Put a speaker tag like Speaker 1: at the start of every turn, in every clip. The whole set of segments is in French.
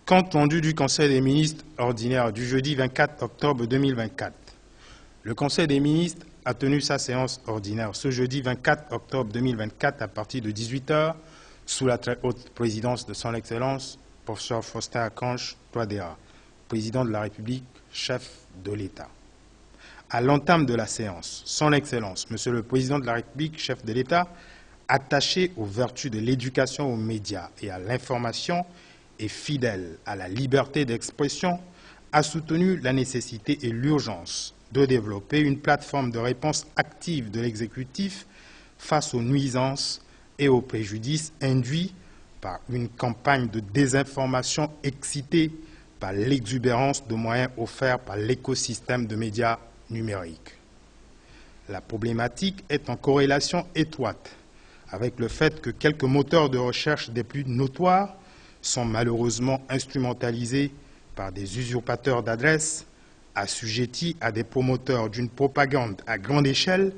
Speaker 1: Compte rendu du Conseil des ministres ordinaire du jeudi 24 octobre 2024. Le Conseil des ministres a tenu sa séance ordinaire ce jeudi 24 octobre 2024 à partir de 18 h sous la très haute présidence de son Excellence, professeur Faustin Archange Touadéra, président de la République, chef de l'État. À l'entame de la séance, son Excellence, Monsieur le Président de la République, chef de l'État, attaché aux vertus de l'éducation aux médias et à l'information et fidèle à la liberté d'expression, a soutenu la nécessité et l'urgence de développer une plateforme de réponse active de l'exécutif face aux nuisances et aux préjudices induits par une campagne de désinformation excitée par l'exubérance de moyens offerts par l'écosystème de médias numériques. La problématique est en corrélation étroite avec le fait que quelques moteurs de recherche des plus notoires sont malheureusement instrumentalisés par des usurpateurs d'adresses, assujettis à des promoteurs d'une propagande à grande échelle,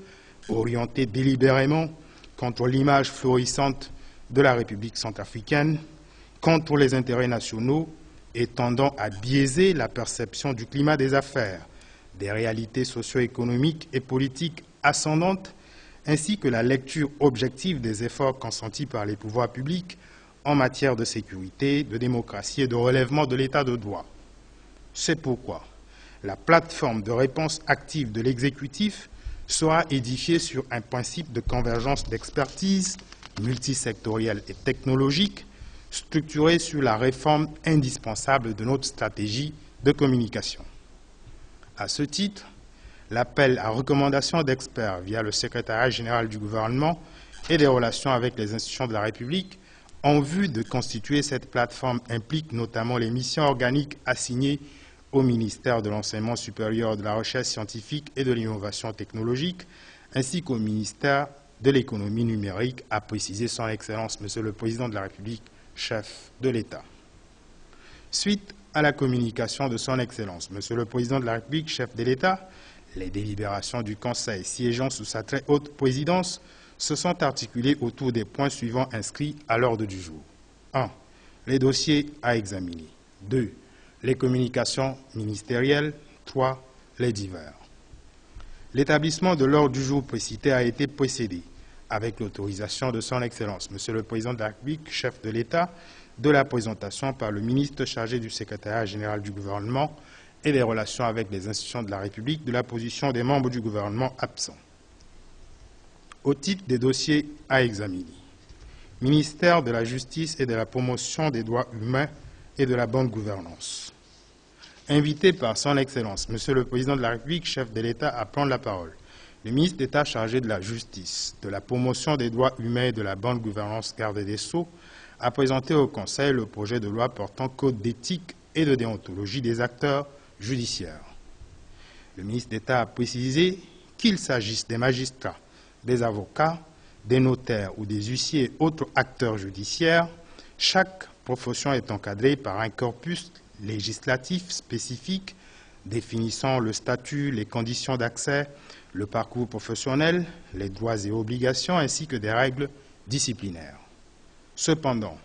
Speaker 1: orientée délibérément contre l'image florissante de la République centrafricaine, contre les intérêts nationaux et tendant à biaiser la perception du climat des affaires, des réalités socio-économiques et politiques ascendantes, ainsi que la lecture objective des efforts consentis par les pouvoirs publics en matière de sécurité, de démocratie et de relèvement de l'état de droit. C'est pourquoi la plateforme de réponse active de l'exécutif sera édifiée sur un principe de convergence d'expertise multisectorielle et technologique, structurée sur la réforme indispensable de notre stratégie de communication. À ce titre, l'appel à recommandation d'experts via le secrétariat général du gouvernement et des relations avec les institutions de la République en vue de constituer cette plateforme implique notamment les missions organiques assignées au ministère de l'Enseignement supérieur, de la Recherche scientifique et de l'Innovation technologique, ainsi qu'au ministère de l'Économie numérique, a précisé son Excellence, Monsieur le Président de la République, chef de l'État. Suite à la communication de son Excellence, Monsieur le Président de la République, chef de l'État, les délibérations du Conseil siégeant sous sa très haute présidence se sont articulées autour des points suivants inscrits à l'ordre du jour. 1. Les dossiers à examiner. 2. Les communications ministérielles. 3. Les divers. L'établissement de l'ordre du jour précité a été précédé, avec l'autorisation de son Excellence, Monsieur le Président de la République, chef de l'État, de la présentation par le ministre chargé du secrétariat général du gouvernement et des relations avec les institutions de la République de la position des membres du gouvernement absents. Au titre des dossiers à examiner, ministère de la Justice et de la Promotion des droits humains et de la bonne gouvernance. Invité par son Excellence, Monsieur le Président de la République, chef de l'État, à prendre la parole, le ministre d'État chargé de la Justice, de la Promotion des droits humains et de la bonne gouvernance, garde des Sceaux, a présenté au Conseil le projet de loi portant code d'éthique et de déontologie des acteurs judiciaires. Le ministre d'État a précisé qu'il s'agisse des magistrats, des avocats, des notaires ou des huissiers et autres acteurs judiciaires, chaque profession est encadrée par un corpus législatif spécifique définissant le statut, les conditions d'accès, le parcours professionnel, les droits et obligations ainsi que des règles disciplinaires. Cependant,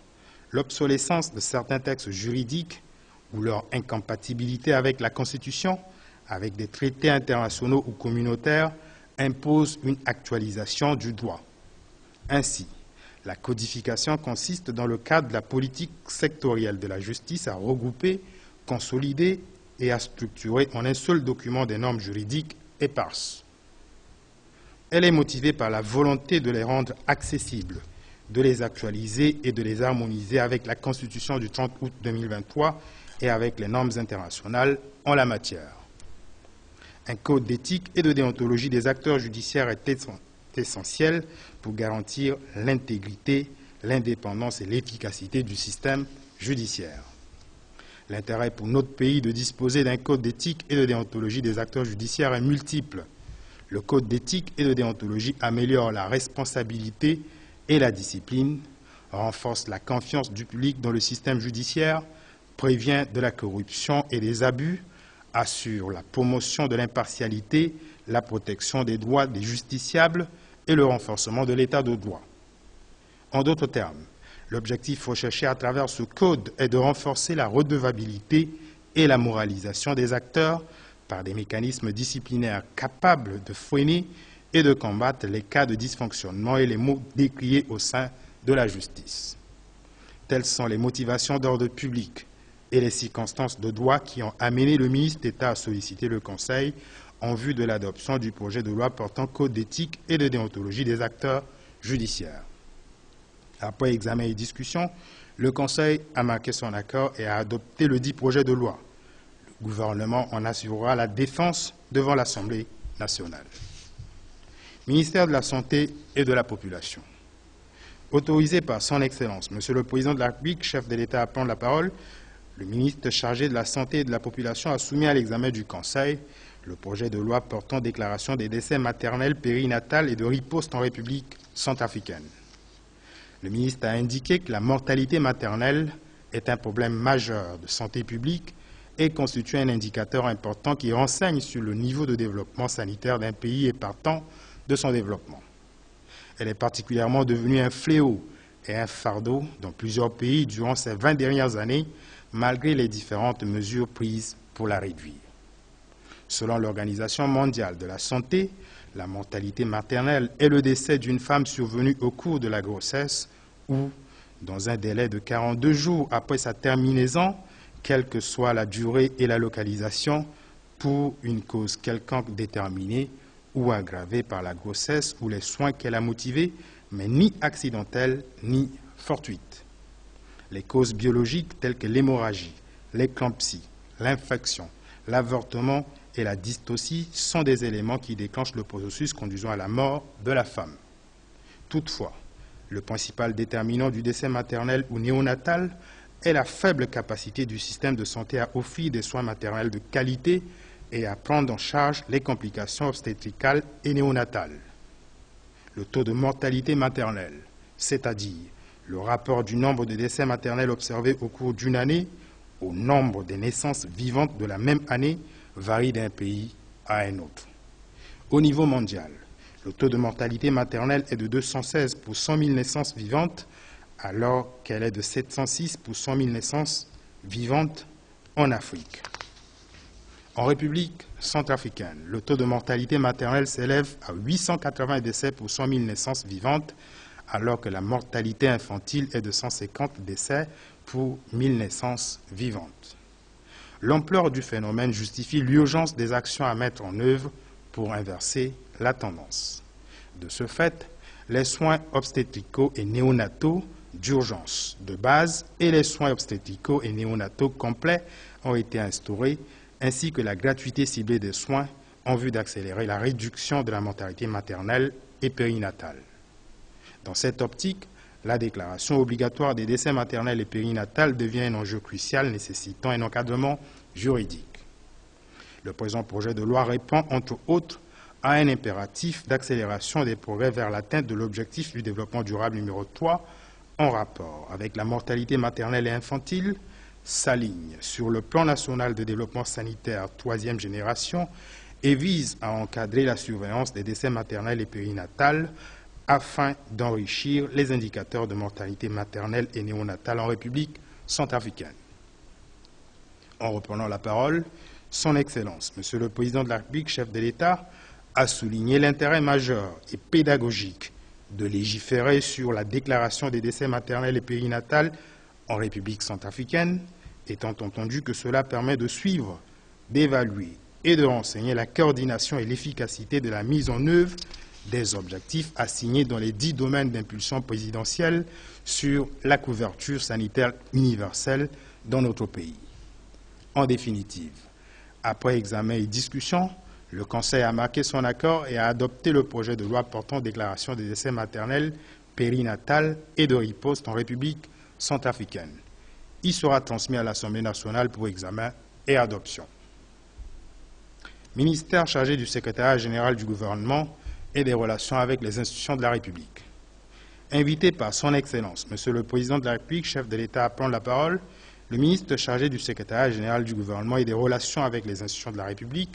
Speaker 1: l'obsolescence de certains textes juridiques ou leur incompatibilité avec la Constitution, avec des traités internationaux ou communautaires, impose une actualisation du droit. Ainsi, la codification consiste dans le cadre de la politique sectorielle de la justice à regrouper, consolider et à structurer en un seul document des normes juridiques éparses. Elle est motivée par la volonté de les rendre accessibles, de les actualiser et de les harmoniser avec la Constitution du 30 août 2023 et avec les normes internationales en la matière. Un code d'éthique et de déontologie des acteurs judiciaires est essentiel pour garantir l'intégrité, l'indépendance et l'efficacité du système judiciaire. L'intérêt pour notre pays de disposer d'un code d'éthique et de déontologie des acteurs judiciaires est multiple. Le code d'éthique et de déontologie améliore la responsabilité et la discipline, renforce la confiance du public dans le système judiciaire, prévient de la corruption et des abus, assure la promotion de l'impartialité, la protection des droits des justiciables et le renforcement de l'état de droit. En d'autres termes, L'objectif recherché à travers ce code est de renforcer la redevabilité et la moralisation des acteurs par des mécanismes disciplinaires capables de freiner et de combattre les cas de dysfonctionnement et les maux décriés au sein de la justice. Telles sont les motivations d'ordre public et les circonstances de droit qui ont amené le ministre d'État à solliciter le Conseil en vue de l'adoption du projet de loi portant code d'éthique et de déontologie des acteurs judiciaires. Après examen et discussion, le Conseil a marqué son accord et a adopté le dit projet de loi. Le gouvernement en assurera la défense devant l'Assemblée nationale. Ministère de la Santé et de la Population. Autorisé par son Excellence, Monsieur le Président de la République, chef de l'État à prendre la parole, le ministre chargé de la Santé et de la Population a soumis à l'examen du Conseil le projet de loi portant déclaration des décès maternels, périnatals et de riposte en République centrafricaine. Le ministre a indiqué que la mortalité maternelle est un problème majeur de santé publique et constitue un indicateur important qui renseigne sur le niveau de développement sanitaire d'un pays et partant de son développement. Elle est particulièrement devenue un fléau et un fardeau dans plusieurs pays durant ces 20 dernières années, malgré les différentes mesures prises pour la réduire. Selon l'Organisation mondiale de la santé, la mortalité maternelle est le décès d'une femme survenu au cours de la grossesse ou dans un délai de 42 jours après sa terminaison, quelle que soit la durée et la localisation, pour une cause quelconque déterminée ou aggravée par la grossesse ou les soins qu'elle a motivés, mais ni accidentelle ni fortuite. Les causes biologiques telles que l'hémorragie, l'éclampsie, l'infection, l'avortement et la dystocie sont des éléments qui déclenchent le processus conduisant à la mort de la femme. Toutefois, le principal déterminant du décès maternel ou néonatal est la faible capacité du système de santé à offrir des soins maternels de qualité et à prendre en charge les complications obstétricales et néonatales. Le taux de mortalité maternelle, c'est-à-dire le rapport du nombre de décès maternels observés au cours d'une année au nombre des naissances vivantes de la même année, varie d'un pays à un autre. Au niveau mondial, le taux de mortalité maternelle est de 216 pour 100 000 naissances vivantes, alors qu'elle est de 706 pour 100 000 naissances vivantes en Afrique. En République centrafricaine, le taux de mortalité maternelle s'élève à 880 décès pour 100 000 naissances vivantes, alors que la mortalité infantile est de 150 décès pour 1000 naissances vivantes. L'ampleur du phénomène justifie l'urgence des actions à mettre en œuvre pour inverser la tendance. De ce fait, les soins obstétricaux et néonataux d'urgence de base et les soins obstétricaux et néonataux complets ont été instaurés, ainsi que la gratuité ciblée des soins en vue d'accélérer la réduction de la mortalité maternelle et périnatale. Dans cette optique, la déclaration obligatoire des décès maternels et périnatals devient un enjeu crucial nécessitant un encadrement juridique. Le présent projet de loi répond, entre autres, à un impératif d'accélération des progrès vers l'atteinte de l'objectif du développement durable numéro 3 en rapport avec la mortalité maternelle et infantile, s'aligne sur le plan national de développement sanitaire 3e génération et vise à encadrer la surveillance des décès maternels et périnatals afin d'enrichir les indicateurs de mortalité maternelle et néonatale en République centrafricaine. En reprenant la parole, Son Excellence, Monsieur le Président de la République, chef de l'État, a souligné l'intérêt majeur et pédagogique de légiférer sur la déclaration des décès maternels et périnatales en République centrafricaine, étant entendu que cela permet de suivre, d'évaluer et de renseigner la coordination et l'efficacité de la mise en œuvre des objectifs assignés dans les 10 domaines d'impulsion présidentielle sur la couverture sanitaire universelle dans notre pays. En définitive, après examen et discussion, le Conseil a marqué son accord et a adopté le projet de loi portant déclaration des décès maternels, périnatales et de riposte en République centrafricaine. Il sera transmis à l'Assemblée nationale pour examen et adoption. Ministère chargé du secrétariat général du gouvernement et des relations avec les institutions de la République. Invité par son Excellence, Monsieur le Président de la République, chef de l'État à prendre la parole, le ministre chargé du secrétariat général du gouvernement et des relations avec les institutions de la République,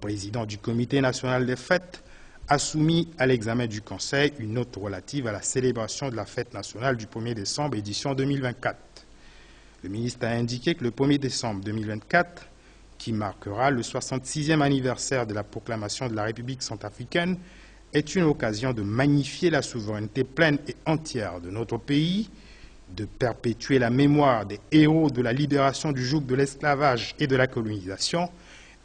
Speaker 1: président du Comité national des fêtes, a soumis à l'examen du Conseil une note relative à la célébration de la fête nationale du 1er décembre, édition 2024. Le ministre a indiqué que le 1er décembre 2024, qui marquera le 66e anniversaire de la proclamation de la République centrafricaine, est une occasion de magnifier la souveraineté pleine et entière de notre pays, de perpétuer la mémoire des héros de la libération du joug de l'esclavage et de la colonisation,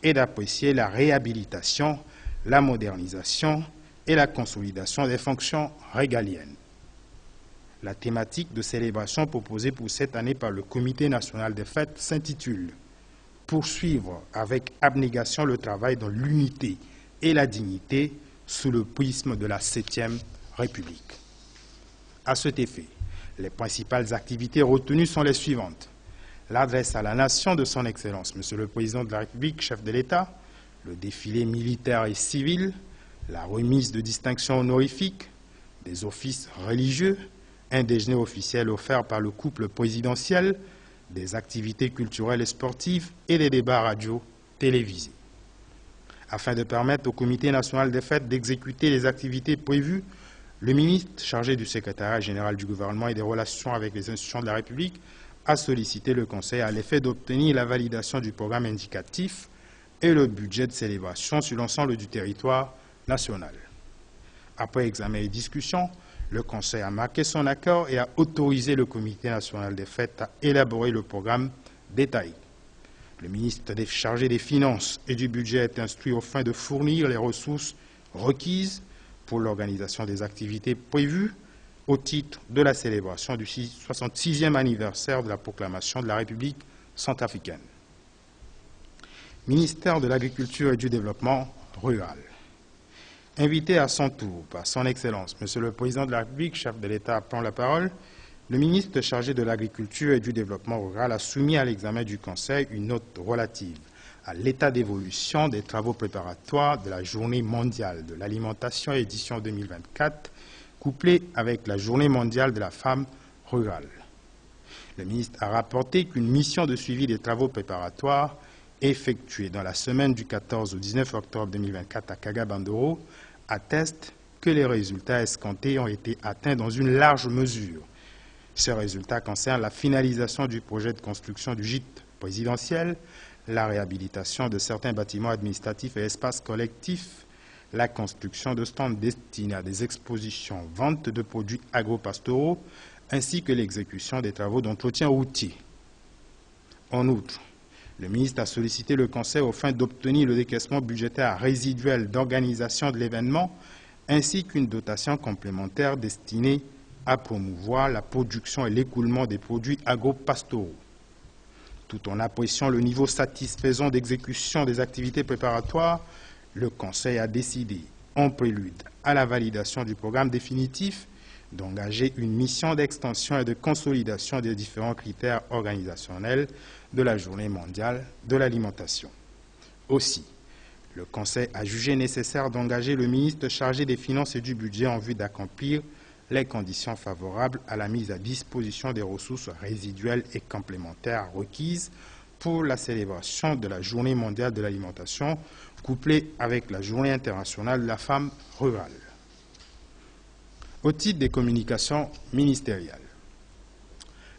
Speaker 1: et d'apprécier la réhabilitation, la modernisation et la consolidation des fonctions régaliennes. La thématique de célébration proposée pour cette année par le Comité national des fêtes s'intitule « Poursuivre avec abnégation le travail dans l'unité et la dignité sous le prisme de la 7e République ». À cet effet, les principales activités retenues sont les suivantes. L'adresse à la nation de son Excellence, Monsieur le Président de la République, chef de l'État, le défilé militaire et civil, la remise de distinctions honorifiques, des offices religieux, un déjeuner officiel offert par le couple présidentiel, des activités culturelles et sportives et des débats radio télévisés. Afin de permettre au Comité national des fêtes d'exécuter les activités prévues, le ministre chargé du secrétariat général du gouvernement et des relations avec les institutions de la République a sollicité le Conseil à l'effet d'obtenir la validation du programme indicatif et le budget de célébration sur l'ensemble du territoire national. Après examen et discussion, le Conseil a marqué son accord et a autorisé le Comité national des fêtes à élaborer le programme détaillé. Le ministre chargé des Finances et du Budget est instruit aux fins de fournir les ressources requises pour l'organisation des activités prévues au titre de la célébration du 66e anniversaire de la proclamation de la République centrafricaine. Ministère de l'Agriculture et du Développement rural. Invité à son tour par son Excellence, Monsieur le Président de la République, chef de l'État, prend la parole, le ministre chargé de l'Agriculture et du Développement rural a soumis à l'examen du Conseil une note relative à l'état d'évolution des travaux préparatoires de la Journée mondiale de l'alimentation édition 2024, couplée avec la Journée mondiale de la femme rurale. Le ministre a rapporté qu'une mission de suivi des travaux préparatoires effectuée dans la semaine du 14 au 19 octobre 2024 à Kaga-Bandoro atteste que les résultats escomptés ont été atteints dans une large mesure. Ces résultats concernent la finalisation du projet de construction du gîte présidentiel, la réhabilitation de certains bâtiments administratifs et espaces collectifs, la construction de stands destinés à des expositions, vente de produits agro-pastoraux, ainsi que l'exécution des travaux d'entretien routier. En outre, le ministre a sollicité le Conseil aux fins d'obtenir le décaissement budgétaire résiduel d'organisation de l'événement, ainsi qu'une dotation complémentaire destinée à promouvoir la production et l'écoulement des produits agro-pastoraux. Tout en appréciant le niveau satisfaisant d'exécution des activités préparatoires, le Conseil a décidé, en prélude à la validation du programme définitif, d'engager une mission d'extension et de consolidation des différents critères organisationnels de la Journée mondiale de l'alimentation. Aussi, le Conseil a jugé nécessaire d'engager le ministre chargé des Finances et du Budget en vue d'accomplir les conditions favorables à la mise à disposition des ressources résiduelles et complémentaires requises pour la célébration de la Journée mondiale de l'alimentation, couplée avec la Journée internationale de la femme rurale. Au titre des communications ministérielles,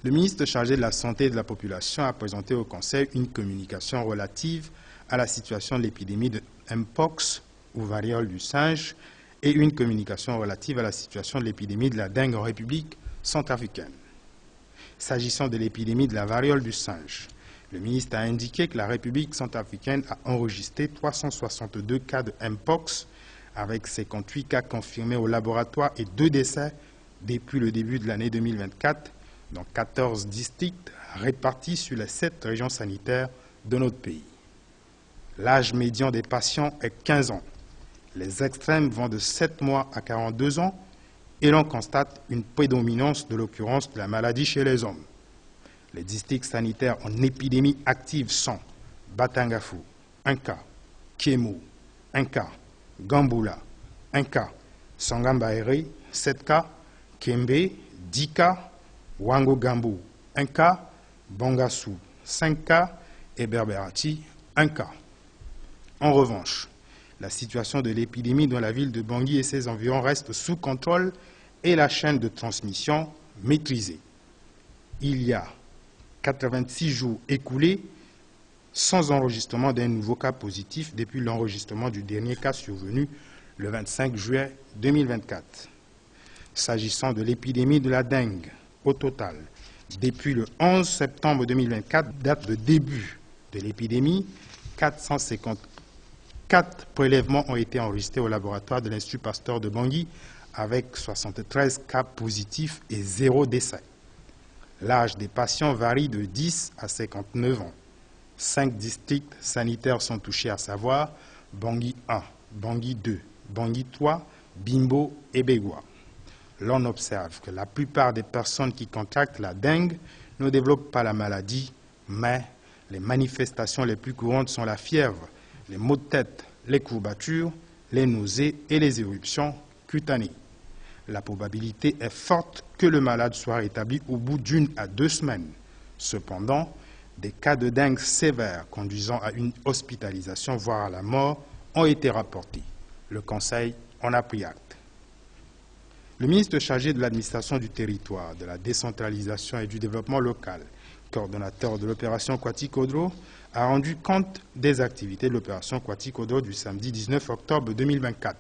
Speaker 1: le ministre chargé de la Santé et de la Population a présenté au Conseil une communication relative à la situation de l'épidémie de Mpox ou variole du singe et une communication relative à la situation de l'épidémie de la dengue en République centrafricaine. S'agissant de l'épidémie de la variole du singe, le ministre a indiqué que la République centrafricaine a enregistré 362 cas de Mpox, avec 58 cas confirmés au laboratoire et 2 décès depuis le début de l'année 2024, dans 14 districts répartis sur les 7 régions sanitaires de notre pays. L'âge médian des patients est 15 ans. Les extrêmes vont de 7 mois à 42 ans et l'on constate une prédominance de l'occurrence de la maladie chez les hommes. Les districts sanitaires en épidémie active sont Batangafou, 1 cas, Kiemo, 1 cas, Gamboula, 1 cas, Sangambaere, 7 cas, Kembe, 10 cas, Wango Gambo, 1 cas, Bangassou, 5 cas et Berberati, 1 cas. En revanche, La situation de l'épidémie dans la ville de Bangui et ses environs reste sous contrôle et la chaîne de transmission maîtrisée. Il y a 86 jours écoulés sans enregistrement d'un nouveau cas positif depuis l'enregistrement du dernier cas survenu le 25 juillet 2024. S'agissant de l'épidémie de la dengue, au total, depuis le 11 septembre 2024, date de début de l'épidémie, 454 prélèvements ont été enregistrés au laboratoire de l'Institut Pasteur de Bangui avec 73 cas positifs et 0 décès. L'âge des patients varie de 10 à 59 ans. 5 districts sanitaires sont touchés, à savoir Bangui 1, Bangui 2, Bangui 3, Bimbo et Begwa. L'on observe que la plupart des personnes qui contractent la dengue ne développent pas la maladie, mais les manifestations les plus courantes sont la fièvre, les maux de tête, les courbatures, les nausées et les éruptions cutanées. La probabilité est forte que le malade soit rétabli au bout d'1 à 2 semaines. Cependant, des cas de dengue sévères conduisant à une hospitalisation, voire à la mort, ont été rapportés. Le Conseil en a pris acte. Le ministre chargé de l'administration du territoire, de la décentralisation et du développement local, coordonnateur de l'opération Kwati-Kodro, a rendu compte des activités de l'opération Kwati-Kodro du samedi 19 octobre 2024.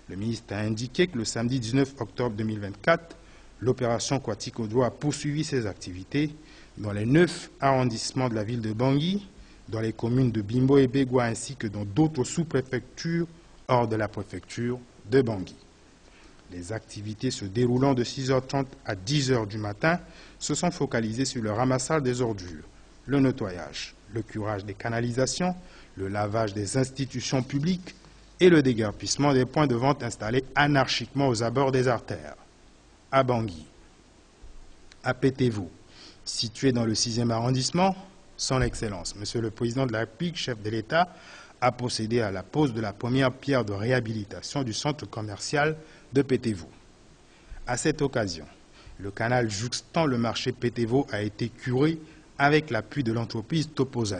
Speaker 1: Le ministre a indiqué que le samedi 19 octobre 2024, l'opération Kwati-Kodro a poursuivi ses activités dans les 9 arrondissements de la ville de Bangui, dans les communes de Bimbo et Begwa, ainsi que dans d'autres sous-préfectures hors de la préfecture de Bangui. Les activités se déroulant de 6h30 à 10h du matin se sont focalisées sur le ramassage des ordures, le nettoyage, le curage des canalisations, le lavage des institutions publiques et le déguerpissement des points de vente installés anarchiquement aux abords des artères. À Bangui, à Pétévo, situé dans le 6e arrondissement, Son Excellence, Monsieur le Président de la République, chef de l'État, a procédé à la pose de la première pierre de réhabilitation du centre commercial de Pétévo. À cette occasion, le canal jouxtant le marché Pétévo a été curé avec l'appui de l'entreprise TopoZ.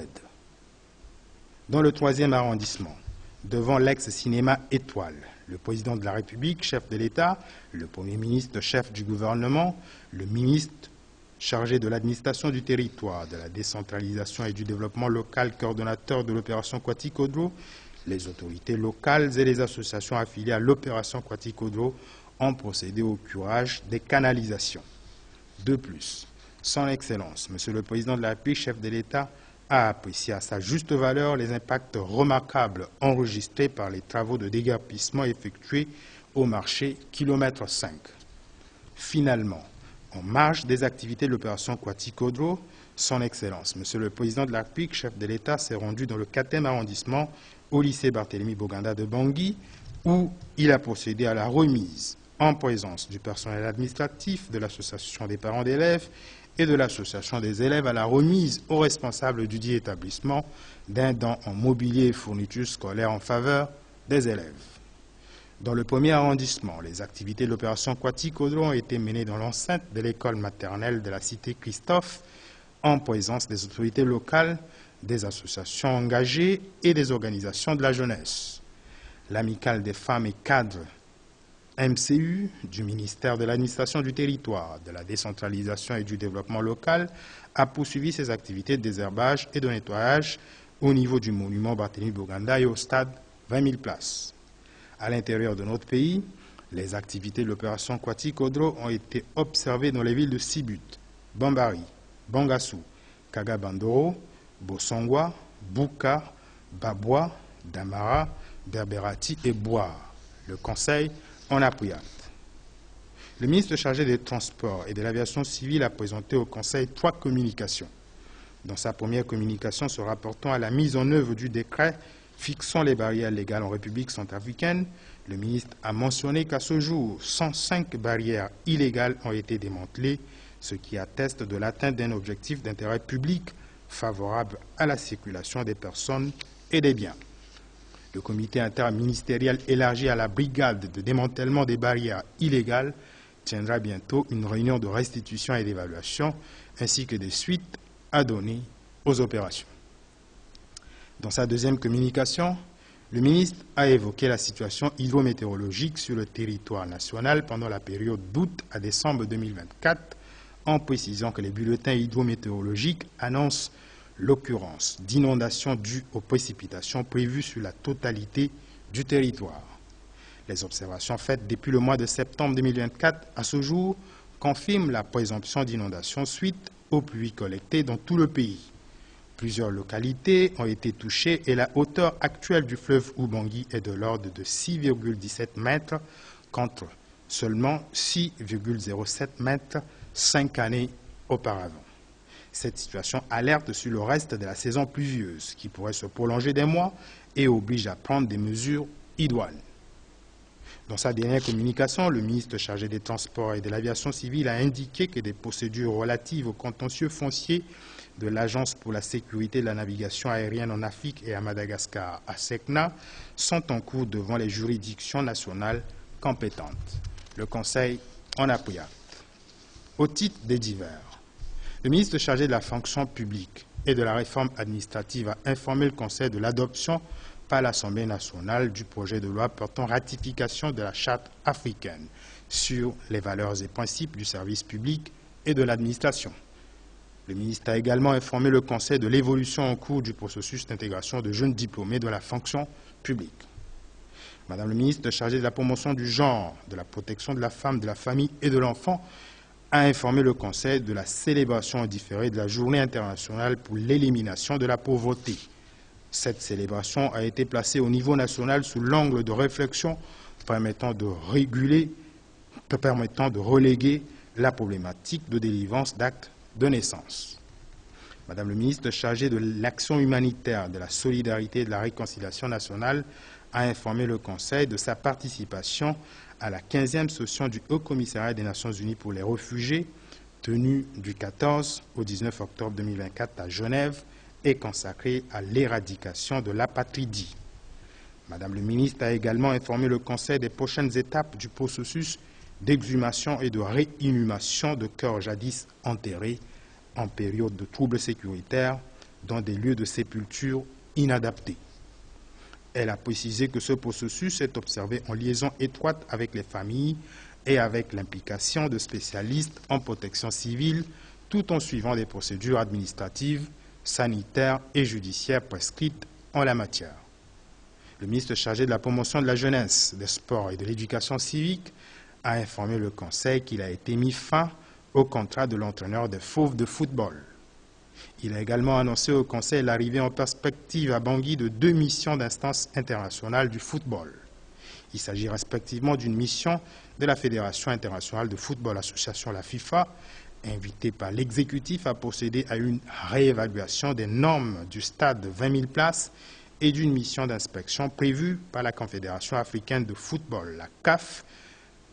Speaker 1: Dans le 3e arrondissement, devant l'ex-cinéma Étoile, le Président de la République, chef de l'État, le Premier ministre, chef du gouvernement, le ministre chargé de l'administration du territoire, de la décentralisation et du développement local, coordonnateur de l'opération Kwati-Kodro, les autorités locales et les associations affiliées à l'opération Kwati-Kodro ont procédé au curage des canalisations. De plus, Son Excellence, Monsieur le Président de la République, chef de l'État, a apprécié à sa juste valeur les impacts remarquables enregistrés par les travaux de déguerpissement effectués au marché kilomètre 5. Finalement, en marge des activités de l'opération Kwati-Kodro, Son Excellence, Monsieur le Président de la République, chef de l'État, s'est rendu dans le 4e arrondissement au lycée Barthélemy Boganda de Bangui, où il a procédé à la remise, en présence du personnel administratif, de l'association des parents d'élèves et de l'association des élèves, à la remise aux responsables du dit établissement d'un don en mobilier et fournitures scolaires en faveur des élèves. Dans le 1er arrondissement, les activités de l'opération Kwati-Kodro ont été menées dans l'enceinte de l'école maternelle de la cité Christophe, en présence des autorités locales, des associations engagées et des organisations de la jeunesse. L'Amicale des femmes et cadres MCU du ministère de l'administration du territoire, de la décentralisation et du développement local a poursuivi ses activités de désherbage et de nettoyage au niveau du monument Barthélemy Boganda et au stade 20 000 places. À l'intérieur de notre pays, les activités de l'opération Kwati-Kodro ont été observées dans les villes de Sibut, Bambari, Bangassou, Kagabandoro, Bossongwa, Bouka, Babwa, Damara, Berberati et Boire. Le Conseil en a pris acte. Le ministre chargé des Transports et de l'Aviation civile a présenté au Conseil 3 communications. Dans sa première communication se rapportant à la mise en œuvre du décret fixant les barrières légales en République centrafricaine, le ministre a mentionné qu'à ce jour, 105 barrières illégales ont été démantelées, ce qui atteste de l'atteinte d'un objectif d'intérêt public favorable à la circulation des personnes et des biens. Le comité interministériel élargi à la brigade de démantèlement des barrières illégales tiendra bientôt une réunion de restitution et d'évaluation, ainsi que des suites à donner aux opérations. Dans sa deuxième communication, Le ministre a évoqué la situation hydrométéorologique sur le territoire national pendant la période d'août à décembre 2024, en précisant que les bulletins hydrométéorologiques annoncent l'occurrence d'inondations dues aux précipitations prévues sur la totalité du territoire. Les observations faites depuis le mois de septembre 2024 à ce jour confirment la présomption d'inondations suite aux pluies collectées dans tout le pays. Plusieurs localités ont été touchées et la hauteur actuelle du fleuve Ubangui est de l'ordre de 6,17 mètres contre seulement 6,07 mètres 5 années auparavant. Cette situation alerte sur le reste de la saison pluvieuse qui pourrait se prolonger des mois et oblige à prendre des mesures idoines. Dans sa dernière communication, le ministre chargé des Transports et de l'Aviation civile a indiqué que des procédures relatives au contentieux foncier de l'Agence pour la sécurité de la navigation aérienne en Afrique et à Madagascar, ASECNA, sont en cours devant les juridictions nationales compétentes. Le Conseil en a pris acte. Au titre des divers, le ministre chargé de la fonction publique et de la réforme administrative a informé le Conseil de l'adoption par l'Assemblée nationale du projet de loi portant ratification de la Charte africaine sur les valeurs et principes du service public et de l'administration. Le ministre a également informé le Conseil de l'évolution en cours du processus d'intégration de jeunes diplômés de la fonction publique. Madame le ministre chargé de la promotion du genre, de la protection de la femme, de la famille et de l'enfant a informé le Conseil de la célébration différée de la Journée internationale pour l'élimination de la pauvreté. Cette célébration a été placée au niveau national sous l'angle de réflexion permettant de reléguer la problématique de délivrance d'actes de naissance. Madame le ministre chargée de l'action humanitaire, de la solidarité et de la réconciliation nationale a informé le Conseil de sa participation à la 15e session du Haut Commissariat des Nations Unies pour les réfugiés, tenue du 14 au 19 octobre 2024 à Genève, et consacrée à l'éradication de l'apatridie. Madame le ministre a également informé le Conseil des prochaines étapes du processus d'exhumation et de réinhumation de corps jadis enterrés en période de troubles sécuritaires dans des lieux de sépulture inadaptés. Elle a précisé que ce processus est observé en liaison étroite avec les familles et avec l'implication de spécialistes en protection civile, tout en suivant des procédures administratives, sanitaires et judiciaires prescrites en la matière. Le ministre chargé de la promotion de la jeunesse, des sports et de l'éducation civique a informé le Conseil qu'il a été mis fin au contrat de l'entraîneur des Fauves de football. Il a également annoncé au Conseil l'arrivée en perspective à Bangui de 2 missions d'instance internationale du football. Il s'agit respectivement d'une mission de la Fédération internationale de football association, la FIFA, invitée par l'exécutif à procéder à une réévaluation des normes du stade de 20 000 places et d'une mission d'inspection prévue par la Confédération africaine de football, la CAF,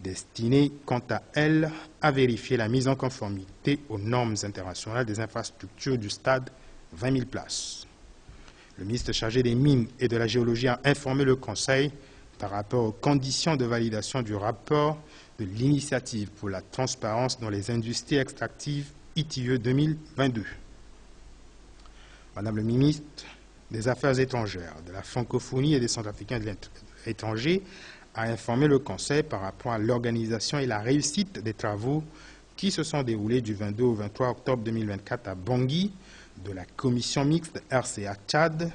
Speaker 1: destinée, quant à elle, à vérifier la mise en conformité aux normes internationales des infrastructures du stade 20 000 places. Le ministre chargé des Mines et de la Géologie a informé le Conseil par rapport aux conditions de validation du rapport de l'initiative pour la transparence dans les industries extractives ITIE 2022. Madame le ministre des Affaires étrangères, de la francophonie et des Centrafricains de l'étranger a informé le Conseil par rapport à l'organisation et la réussite des travaux qui se sont déroulés du 22 au 23 octobre 2024 à Bangui de la commission mixte RCA-Tchad,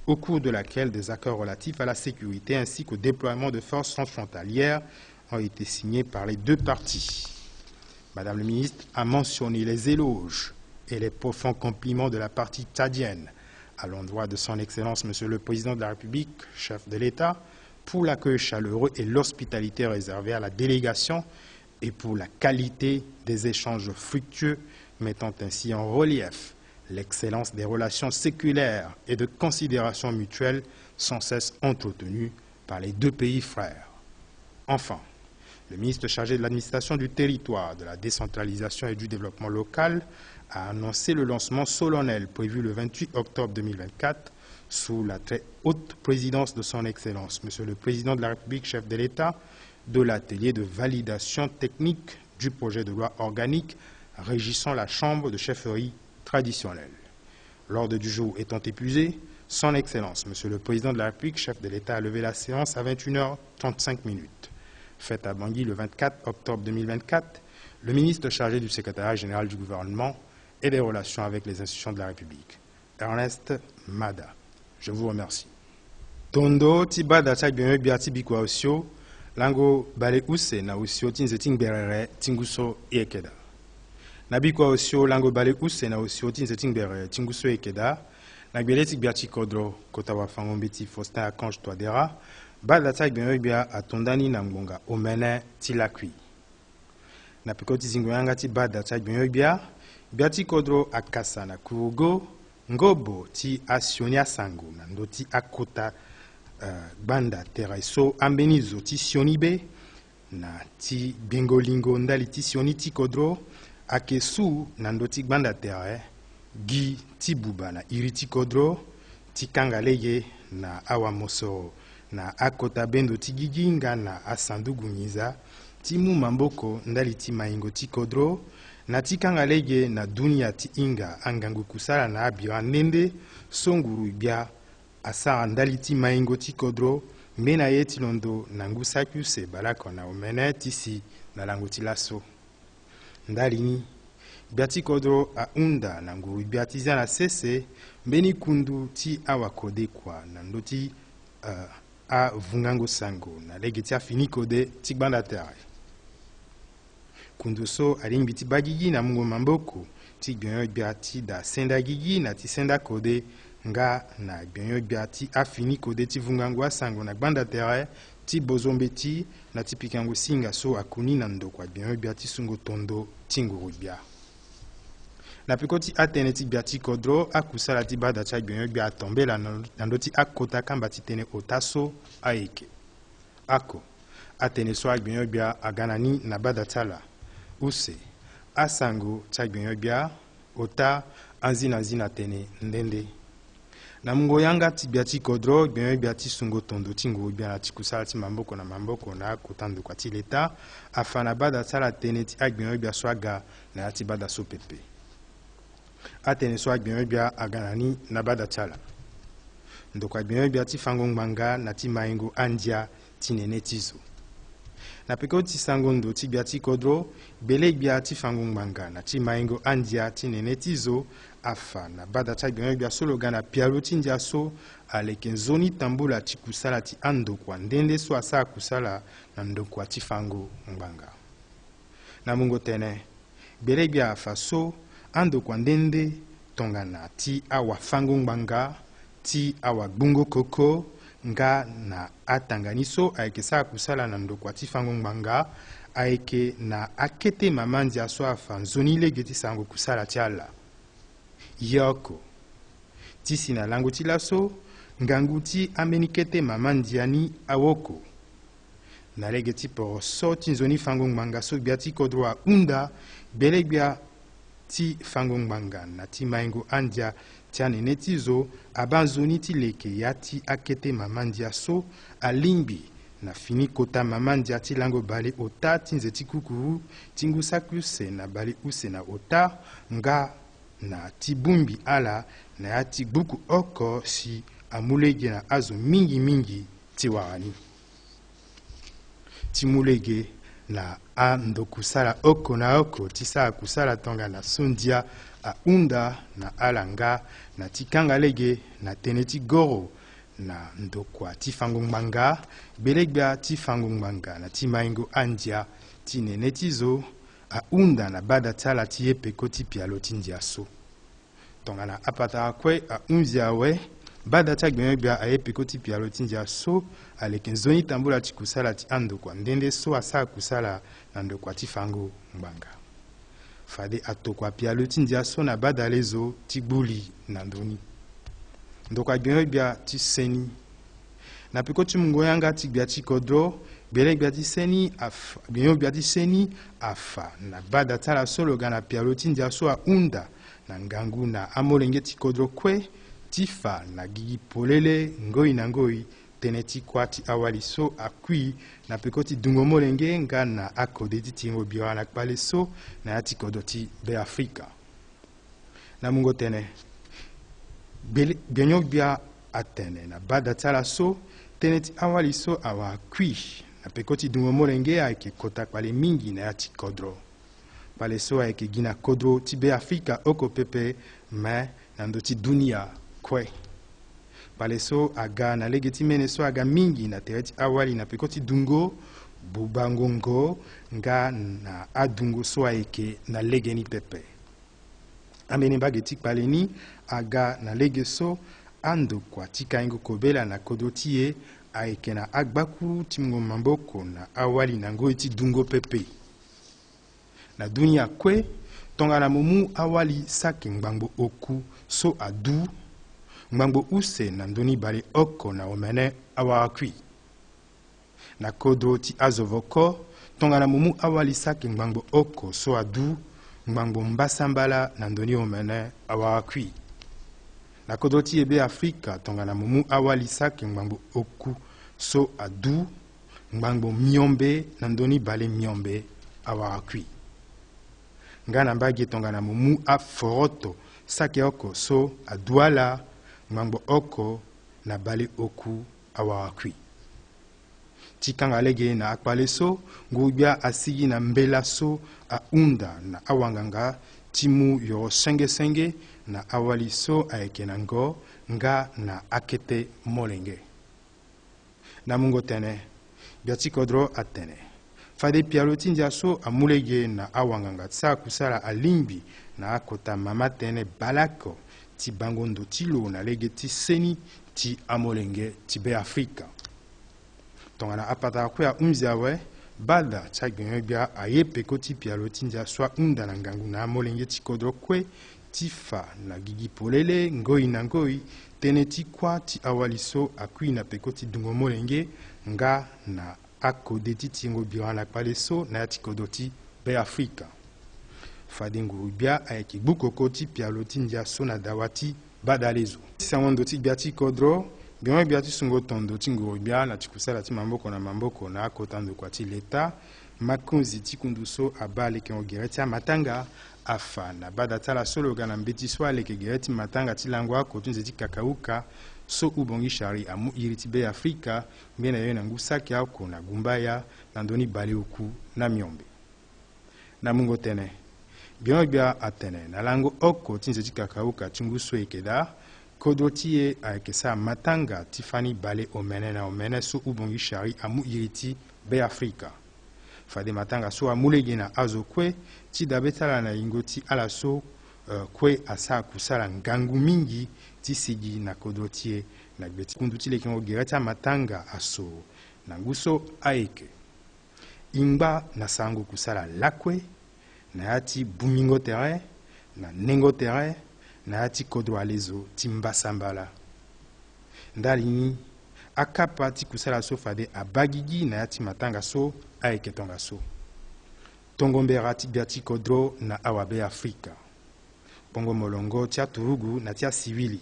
Speaker 1: au cours de laquelle des accords relatifs à la sécurité ainsi qu'au déploiement de forces transfrontalières ont été signés par les deux parties. Madame le ministre a mentionné les éloges et les profonds compliments de la partie tchadienne à l'endroit de son Excellence Monsieur le Président de la République, chef de l'État, pour l'accueil chaleureux et l'hospitalité réservée à la délégation et pour la qualité des échanges fructueux, mettant ainsi en relief l'excellence des relations séculaires et de considération mutuelle sans cesse entretenues par les deux pays frères. Enfin, le ministre chargé de l'administration du territoire, de la décentralisation et du développement local a annoncé le lancement solennel prévu le 28 octobre 2024 sous la très haute présidence de son Excellence, Monsieur le Président de la République, chef de l'État, de l'atelier de validation technique du projet de loi organique régissant la Chambre de chefferie traditionnelle. L'ordre du jour étant épuisé, Son Excellence, Monsieur le Président de la République, chef de l'État, a levé la séance à 21h35. Faite à Bangui le 24 octobre 2024, le ministre chargé du secrétariat général du gouvernement et des relations avec les institutions de la République, Ernest Mada. Je vous remercie. Tondo tibada chagbenwe biati bikwa osio lango bale use na osio tinze tingberere tinguso ekeda. Na bikwa osio lango bale use na osio tinze tingberere tinguso ekeda. Na bieleti biati kodro kotawa fangombeti Faustin Akange Toadera bada chagbenwe bia atondani na ngonga omene tilakwi. Na pikoti zingoyanga ti bada chagbenwe biati kodro akasa na kurugo ngobo ti asionia sango na ndoti akota banda teraiso ambenizo ti sionibe na ti bengolingo ndali ti sioni ti kodro akesu na ndoti banda terre gi ti buba na iri ti kodro ti kangaleye na awa mosoro na akota bendo ti gigi nga na asandugu ngiza ti mu mamboko ndali ti maingo ti kodro na ti kangaleye na dunia ti inga angangu kusala na abira ndende songuru bia asara ndali ti maingo ti kodro mbena ye ti londo na ngusa kuse balako na omene ti si na lango ti laso ndali ni bia ti kodro aunda na nguru bia ti zia na sese mbeni kundu ti awakode kwa na ndo ti avungango sango na lege ti afini kode ti gbanda tere kundu so alingbi ti bagigi na mungo mamboko ti gbionyo bia ti da senda gigi na ti senda kode nga na gbionyo bia ti afini kode ti vungango asango na gbanda tere ti bozombe ti na ti pikango singa so akuni na ndoko gbionyo bia ti sungo tondo ti nguru bia na piko ti atene ti bia ti kodro akusala ti bada ti gbionyo bia atombela na ndo ti akota kamba ti tene ota so ayeke ako atene so gbionyo bia aga na ni na bada ti ala use asango ti gbionyo bia ota anzi na nzi na tene ndende na mungo yanga ti bia ti kodro gbionyo bia ti sungo tondo ti nguru bia na ti kusala ti mamboko na akota ndoko ti leta afa na bada ti ala tene ti agbionyo bia so aga na ya ti bada so pepe atene so agbionyo bia aga na ni na bada ti ala ndoko agbionyo bia ti fango ngbanga na ti maingo andia ti nene ti zo na peko ti sango ndo ti bia ti kodro bele bia ti fango ngbanga na ti maingo andia ti nene ti zo afa na bada ti agbionyo bia so lo ga na pialo ti ndia so aleke nzoni tambula ti kusala ti andokua ndende so asa kusala na ndokua ti fango ngbanga na mungo tene bele bia afa so andokua ndende tongana ti awa fango ngbanga ti awa gbungo koko nga na atangani so ayeke sa kusala na ndokua ti fango ngbanga ayeke na akete mama ndia so afa nzoni lege ti sango kusala ti ala yoko ti si na lango ti laso ngangu ti ambeni kete mama ndia ni awoko na lege ti poro so ti nzoni fango ngbanga so gbia ti kodro ahunda bele gbia ti fango ngbanga na ti maingo andia ti anene ti zo aba nzoni ti leke ya ti akete mama ndia so alingbi na fini kota mama ndia ti lango bale ota ti nze ti kukuru ti ngusa kuse na bale use na ota nga na ti bungbi ala na ya ti gbuku oko si amulege na azo mingi ti wagani ti mulege na ando kusala oko na oko ti sa kusala tonga na sondia aunda na alanga na ti kangalege na tene ti goro na ndokua ti fango ngbanga belegbia ti fango ngbanga na ti maingo andia ti nene ti zo aunda na bada ti ala ti ye peko ti pialo ti ndia so tongana apata akue aunzi awe bada ti agbionyo gbia aye peko ti pialo ti ndia so aleke nzoni tambula ti kusala ti andokua ndende so asa kusala na ndokua ti fango ngbanga fade atokua pialo ti ndia so na bada le zo ti gbuli na ndoni ndokua gbionyo gbia ti seni na peko ti mungo yanga ti gbia ti kodro bele gbia ti seni afa gbionyo gbia ti seni afa na bada ti ala so lo ga na pialo ti ndia so ahunda na ngangu na amolenge ti kodro kue ti fa na gigi polele ngoi na ngoi tene ti kuâ ti awali so akui na peko ti dungo molenge nga na akode ti tingo bira na kpale so na ya ti kodro ti beafrika na mungo tene gbionyo gbia atene na bada tala so teneti awali so awa kui na pekoti dungo molenge ayeke kota pale mingi na ya ti kodro pale so ayeke gi na kodro ti be afrika oko pepe me na ndö ti dunia kue pale so aga na lege ti mene so aga mingi na tere ti awali na pekoti dungo bubangongo nga na adungo so ayeke na lege ni pepe ambeni mbage ti kpale ni aga na lege so andokua ti kahingo kobela na kodro ti ye ayeke na agbakuru ti mungo mamboko na awali na ngoi ti dungo pepe na dunia kue tongana mo mu awali saki ngbangbo oku so adu ngbangbo use na ndöni bale oko na omene awara kui na kodro ti azovo ko tongana mo mu awali saki ngbangbo oko so adu ngbangbo mbasambala na ndöni omene awara kui na kodro ti e be afrika tongana mo mu awali saki ngbangbo oku so adu ngbangbo miombe na ndöni bale miombe awara kui nga na mbage tongana mo mu aforoto saki oko so aduala ngbangbo oko na bale oku awara kui ti kanga lege na akpale so ngubia asigi na mbela so ahunda na awanganga ti mu yoro senge na awali so ayeke na ngo nga na akete molenge na mungo tene bia ti kodro atene fade pialo ti ndia so amulege na awanganga ti sara kusala alingbi na akota mama tënë balako ti bangondo ti lo na lege ti seni ti amolenge ti be afrika tongana apataka kue ahunzi awe bada ti agbengo gbia aye peko ti pialo ti ndia so ahunda na ngangu na amolenge ti kodro kue ti fa na gigi polele ngoi na ngoi tënë ti kuâ ti awali so akui na peko ti dungo molenge nga na akode ti tiengo bira na kpale so na ya ti kodro ti be afrika fade nguru gbia ayeke gbu koko ti pialo ti ndia so na dawa ti bada lezo ti sango ndo ti gbia ti kodro biongo gbia ti sungo tondo ti nguru gbia na ti kusala ti mamboko na mamboko na akota ndokua ti leta makonzi ti kundu so aba aleke ngo gere ti amatanga afa na bada tala so lo ga na mbeti so aleke gere ti matanga ti lango ako ti nze ti kakauka so ubongi shari amu iri ti be afrika mbeni na yo na ngu saki ako na gumbaya na ndöni bale oku na miombe na mungo tene biongo gbia atene na lango oko ti nze ti kakauka ti ngu so yeke da kodro ti ye ayeke sara matanga ti fani bale omene na omene so ubongi shari amu iri ti be afrika fade matanga so amulege na azo kue ti dabe tala na hingo ti ala so kue asara kusala ngangu mingi ti sigi na kodro ti ye na gbe ti kundu ti leke ngo gere ti amatanga aso na ngu so ayeke hingba na sango kusala lakue na ya ti bumingo tere na nengo tere na ya ti kodro alezo ti mbasambala ndali ni akapa ti kusala so fade abagigi na ya ti matanga so ayeke tonga so tongo mbera ti gbia ti kodro na awabe afrika bongo molongo ti aturugu na ti asiwili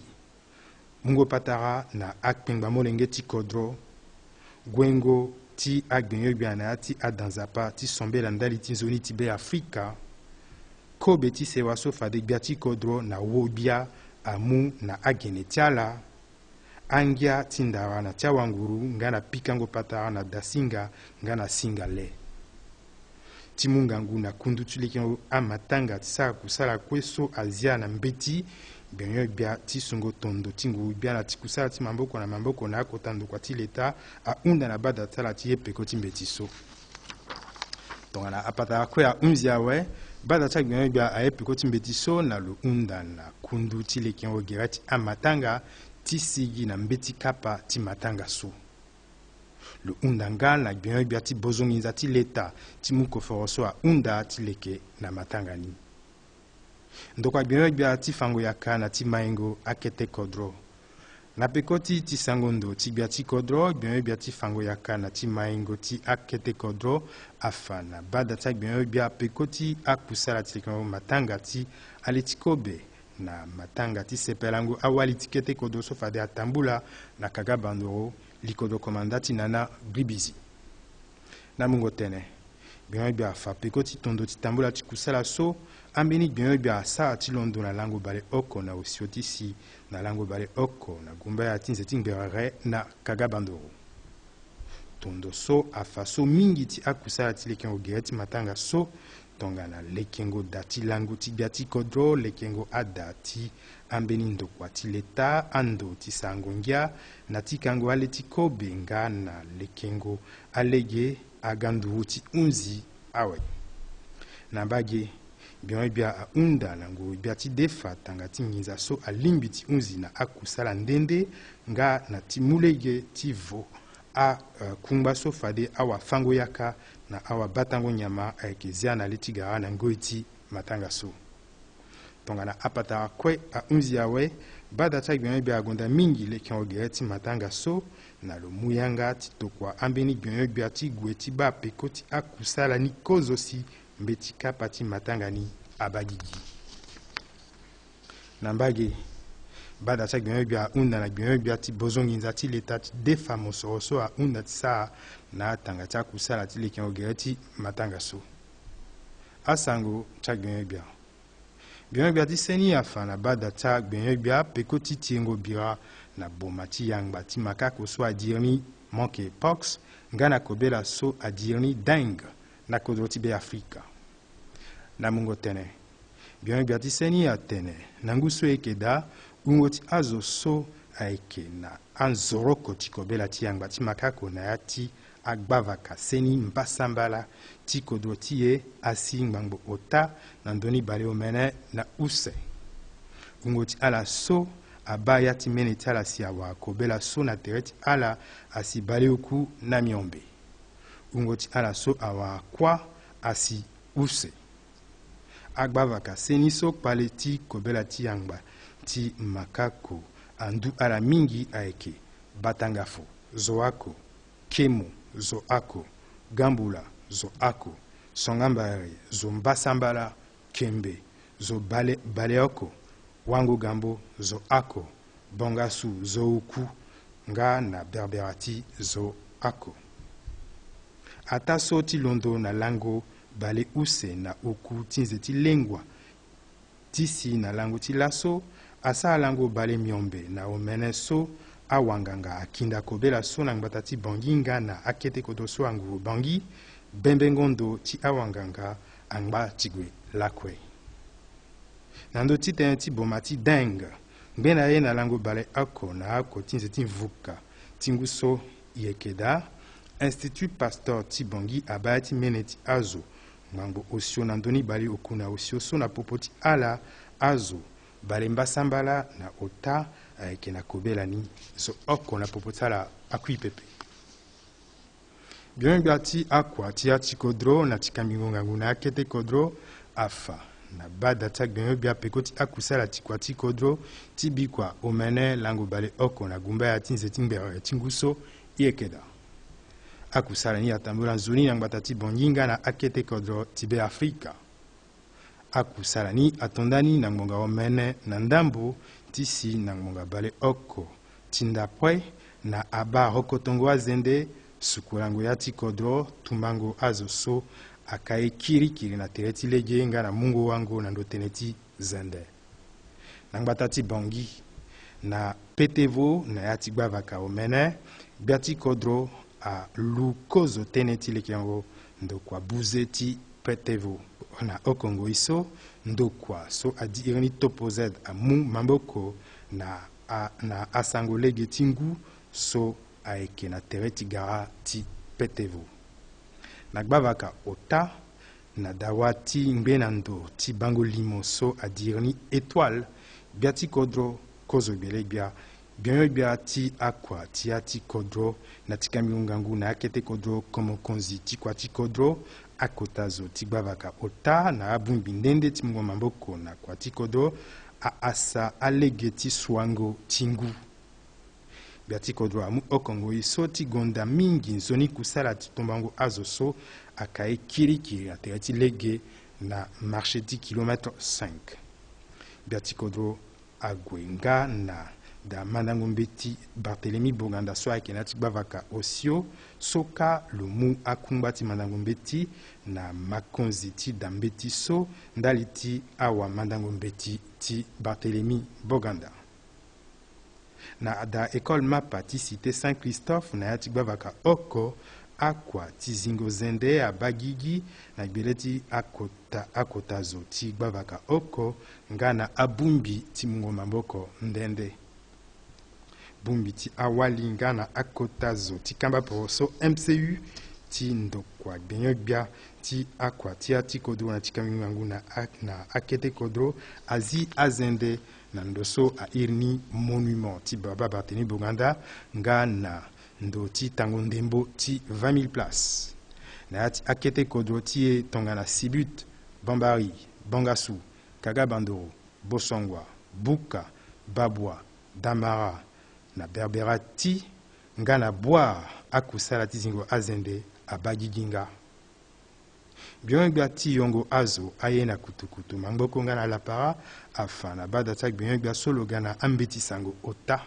Speaker 1: mungo patara na akpengba molenge ti kodro gwengo ti agbengo gbia na ya ti adanzapa ti sombela ndali ti nzoni ti be afrika kobe ti sewa so fade gbia ti kodro na wobia amu na agene ti ala angia ti ndara na ti awanguru nga na pikango patara na dasinga nga na singa le ti mu ngangu na kundu ti leke ngo amatanga ti sara kusala kue so azia na mbeti benyo gbia ti sungo tondo ti nguru gbia na ti kusala ti mamboko na akota ndokua ti leta ahunda na bada tala ti ye peko ti mbeti so tongana apataka kue ahunzi awe bada ti agbengo gbia aye peko ti mbeti so na lo hunda na kundu ti leke ngo gere ti amatanga ti sigi na mbeti kapa ti matanga so lo hunda nga na gbiongo gbia ti bozonginza ti leta ti mu koforo so ahunda ti leke na matanga ni ndokua gbiongo gbia ti fango yaka na ti mayengo akete kodro na peko ti sango ndo ti gbia ti kodro gbiongo gbia ti fango yaka na ti mayengo ti akete kodro afa na bada ti agbiongo gbia peko ti akusala ti leke matanga ti ale ti kobe na matanga ti sepelango awali ti kete kodro so fade atambula na kaga bandoro likodo komanda ti nana gribizi na mungo tene bien bia fa peko ti tondo ti tambola ti kusala so ambeni bien bia sa ti londo na lango bale oko na osio ti si na lango bale oko na gumba ya ti nzeti ngbere na kaga bandoro tondo so afa so mingi ti akusala ti lekengo gere ti matanga so tongana lekengo da ti lango ti bia ti kodro lekengo ada ti ambeni ndokua ti leta ando ti sango ngia na ti kango ale ti kobe nga na lekengo alege aganduru ti unzi awe na bage bien bia a unda nango bia ti defa tanga ti nginza so alimbi ti unzi na akusala ndende nga na ti mulege ti vo a kungba so fade awa fango yaka na awa batango nyama ayeke zia na le ti gara na ngoi ti matanga so tongana apataka kue a unzi awe bada ti agbiongbe bia agonda mingi lekengo gere ti matanga so na lo muyanga ti tokua ambeni gbionyo bia ti gue ti ba peko ti akusala ni kozo si mbe ti kapa ti matanga ni abagigi na mbage bada ti agbiongbe bia hunda na gbionyo bia ti bozonginza ti leta ti defa mosoro so ahunda ti saa na atanga ti akusala ti lekengo gere ti matanga so asango ti agbiongbe bia gbionyo bia ti seni afa na bada ti agbiongbe bia peko ti tiengo bira na boma ti yangba ti makako so adiri ni monkeypox nga na kobela so adiri ni dengue na kodro ti be afrika na mungo tene gbionyo bia ti seni atene na ngu so yeke da hungo ti azo so ayeke na anzoroko ti kobela ti yangba ti makako na ya ti agbavaka seni mbasambala ti kodro ti ye asi ngbangbo ota na ndöni bale omene na use hungo ti ala so aba ya ti mene ti ala si awa kobela so na tere ti ala asi bale oku na miombe hungo ti ala so awa kuâ asi use agbavaka seni so kpale ti kobela ti yangba ti makako andu ala mingi ayeke batangafo zo ako kemo zo ako gambula zo ako songambare zo mbasambala kembe zo bale oko wango gambo zo ako bongasu zo uku nga na berberati zo ako ata so ti londo na lango bale use na uku ti nze ti lengua ti si na lango ti laso asa lango bale miombe na omene so awanganga akinda kobela so na ngbata ti bongi nga na akete kodro so anguru bongi bembengondo ti awanganga angba ti gue lakue na ndö ti tënë ti boma ti dengue ngbe na ye na lango bale oko na ako ti nze ti vuka ti ngu so yeke da institut pasteur ti bongi abâ ti mene ti azo ngbangbo osio na ndöni bale oku na osio so na popo ti ala azo bale mbasambala na ota ayeke na kobela ni zo oko na popo ti ala akui pepe gbionyo gbia ti akua ti ya ti kodro na ti kambingo ngangu na akete kodro afa na bada ti agbiongbe bia peko ti akusala ti kua ti kodro ti bikua omene lango bale oko na gumba ya ti nze ti ngbere ti ngu so yeke da akusala ni atambola nzoni na ngbata ti bongi nga na akete kodro ti be afrika akusala ni atondani na ngbonga omene na ndambo ti si na ngbonga bale oko ti ndapue na aba rokotongo azende sukulango ya ti kodro tumbango azo so akaye kirikiri na tere ti lege nga na mungo wango na ndö tënë ti zende na ngbata ti bongi na petevo na ya ti gbavaka omene bia ti kodro alu kozo tënë ti lekengo ndokua buze ti petevo na okongo e so ndokua so adiri ni topo z amu mamboko na asango lege ti ngu so ayeke na tere ti gara ti petevo na gbavaka ota na dawa ti ngbe na ndo ti bango limo so adiri ni étoile bia ti kodro kozo gbele gbia gbionyo gbia ti akua ti ya ti kodro na ti kambingo ngangu na akete kodro komokonzi ti kua ti kodro akota zo ti gbavaka ota na abungbi ndende ti mungo mamboko na kua ti kodro aasa alege ti swango ti ngu bia ti kodro amu okongo e so ti gonda mingi nzoni kusala ti tombango azo so akaye kirikiri atere ti lege na marché ti kilometre 5 bia ti kodro ague nga na da Mandangombeti Barthélemy Boganda so ayeke na ti gbavaka osio so ka lo mu akungba ti Mandangombeti na makonzi ti dambeti so ndali ti awa Mandangombeti ti Barthélemy Boganda. Na da école mapa ti cité Saint-Christophe na ya ti gbavaka oko akwa ti zingo zende abagigi na gbele ti akota zo ti gbavaka oko nga na abumbi ti mungo maboko ndende. Bumbi ti awali nga na akota zo ti kamba poro so MCU ti ndokwa gbenyogbia ti akwa ti ati kodro na ti kamingangu na akete kodro azi azende na ndoso a irni monument ti Baba Barthélemy Boganda nga na ndo ti tango ndembo ti 20 000 places. Na ya ti akete kodro ti e tongana Sibut, Bambari, Bangassou, Kagabandoro, Bosongwa, Buka, Babwa, Damara na Berbera ti nga na boire akusala ti zingo azende abagiginga. Biongbia ti yongo azo aye na kutukutu mangboko nga na lapara afa na bada tak biongbia solo gana ambeti sango ota.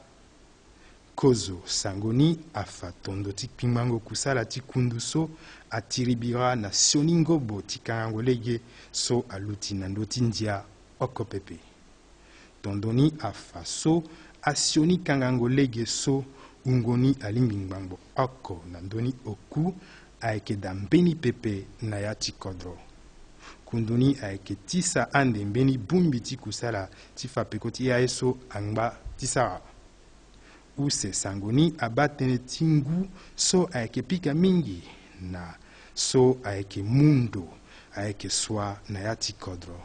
Speaker 1: Kozo sangoni afa tondo ti pingmango kusala ti kundu so atiribira na sioningobo ti kangango lege so aluti na ndo ti ndia oko pepe. Tondoni afa so asioni kangango lege so ungoni alimbingbango oko na ndoni oku ayeke da mbeni pepe na ya ti kodro. Kunduni ayeke tisa ande mbeni bumbi ti kusala ti fa peko ti aye so angba ti sara. Use sangoni abatene ti ngu so ayeke pika mingi na so ayeke mundo ayeke swa na ya ti kodro.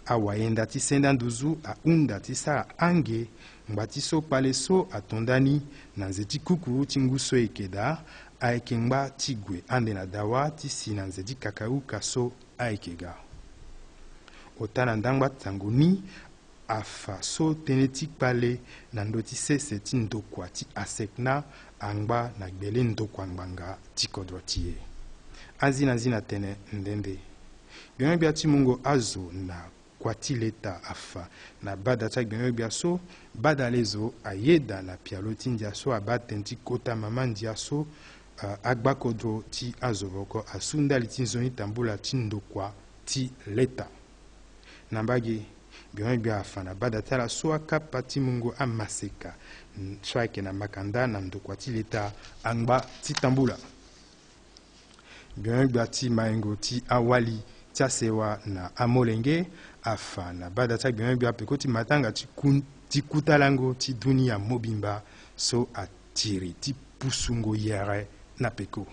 Speaker 1: Awayenda ti senda nduzu ahunda ti sara ange ngba ti so kpale so atondani na nze ti kukuru ti ngu so yeke da ayeke ngba ti gue ande na dawa ti si na nze ti kakauka so ayeke ga. Ota na ndangba tangoni afa so tënë ti kpale na ndö ti sese ti ndokua ti asekna angba na gbele ndokua ngbanga ti kodro ti ye. Azi na nzi na tene ndende. Biongbia ti mungo azo na kwa ti leta afa na bada ti agbengbia so bada lezo ayeda na pialo ti ndia so abatene ti kota mama ndia so agba kodro ti azo boko asu ndali ti nzoni tambula ti ndokua ti leta. Na mbage biongbia afa na bada ti ala so akapa ti mungo amaseka so ayeke na makanda na ndokua ti leta angba ti tambula. Biongbia ti mayengo ti awali ti asewa na amolenge afa na bada ti agbengbia peko ti matanga ti kutalango ti dunia mobimba so atiri ti pusungo yere na peko.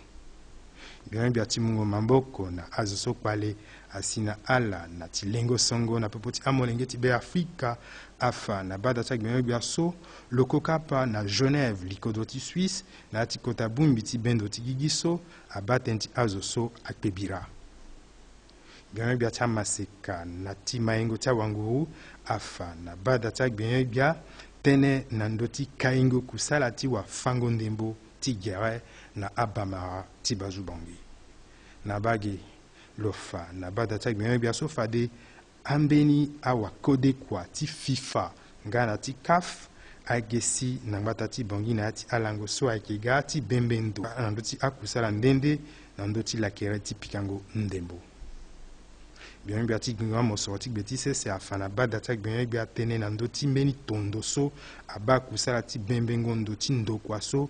Speaker 1: Biongbia ti mungo mamboko na azo so kpale asi na ala na ti lengo songo na popo ti amolenge ti be Afrika afa na bada ti agbengbia so loko kapa na Genève likodro ti Suisse na ti kota bumbi ti bendo ti gigi so abatene ti azo so akpebira. Biongbia ti amaseka na ti mayengo ti awanguru afa na bada ti agbengbia tënë na ndö ti kaingo kusala ti wafango ndembo ti gere na abamara ti bazubongi. Na bage lofa na bada ti agbengbia so fade ambeni awakodekua ti FIFA nga na ti CAF ayeke si na ngbata ti bongi na ya ti alango so ayeke ga ti bembendo na ndö ti akusala ndende na ndö ti lakere ti pikango ndembo. Biongbia ti gbingo amosoro ti gbe ti sese afa na bada ti agbengbia tënë na ndö ti mbeni tondo so aba kusala ti bembengo ndo ti ndokua so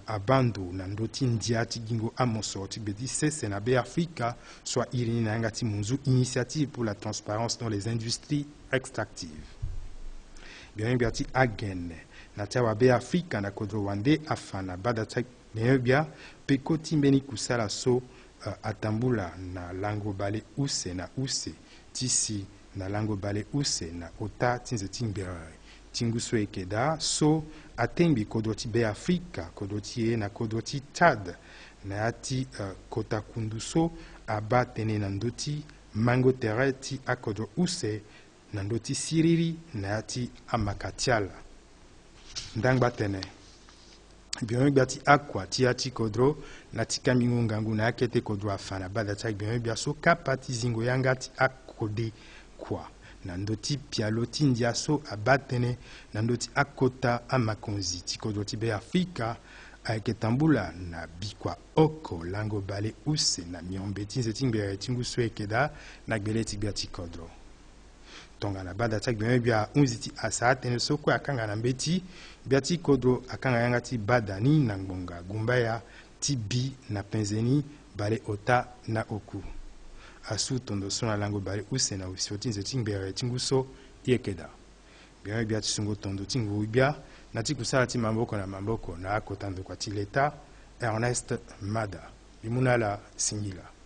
Speaker 1: abando na ndö ti ndia ti gingo amosoro ti gbe ti sese na be Afrika so airini na yanga ti munzu initiative pour la transparence dans les industries extractives. Biongbia ti agene na ti awa be Afrika na kodro wande afa na bada ti agbengbia peko ti mbeni kusala so atambula na lango bale use na use ti si na lango bale use na ota ti nze ti ngbere ti ngu so yeke da so atengbi kodro ti be Afrika kodro ti e na kodro ti Tchad na ya ti kota kundu so aba tënë na ndö ti mango tere ti akodro use na ndö ti siriri na ya ti amaka ti ala. Ndangba tene biongbia ti akua ti ya ti kodro na ti kamingo ngangu na akete kodro afa na bada ti agbengbia so kapa ti zingo yanga ti akode kwa nandoti pialoti ndiaso abatene nandoti akota amakonzi tikodoti be Afrika aiketambula na bikwa oko lango bale use na miombeti nzetingbe tingusu ekeda na gbeleti bia tikodro tonga na bada tak bia unziti asatene soko akanga na mbeti bia tikodro akanga yanga ti badani na ngbonga gumbaya tibi na penzeni bale ota na oku asu tondo sona lango bale use na usoti nzetingbe tinguso yekeda bia tisungo tondo tingu bia na tikusala ti mamboko na mamboko na akotando kwa tileta Ernest Mada Bimunala Singila.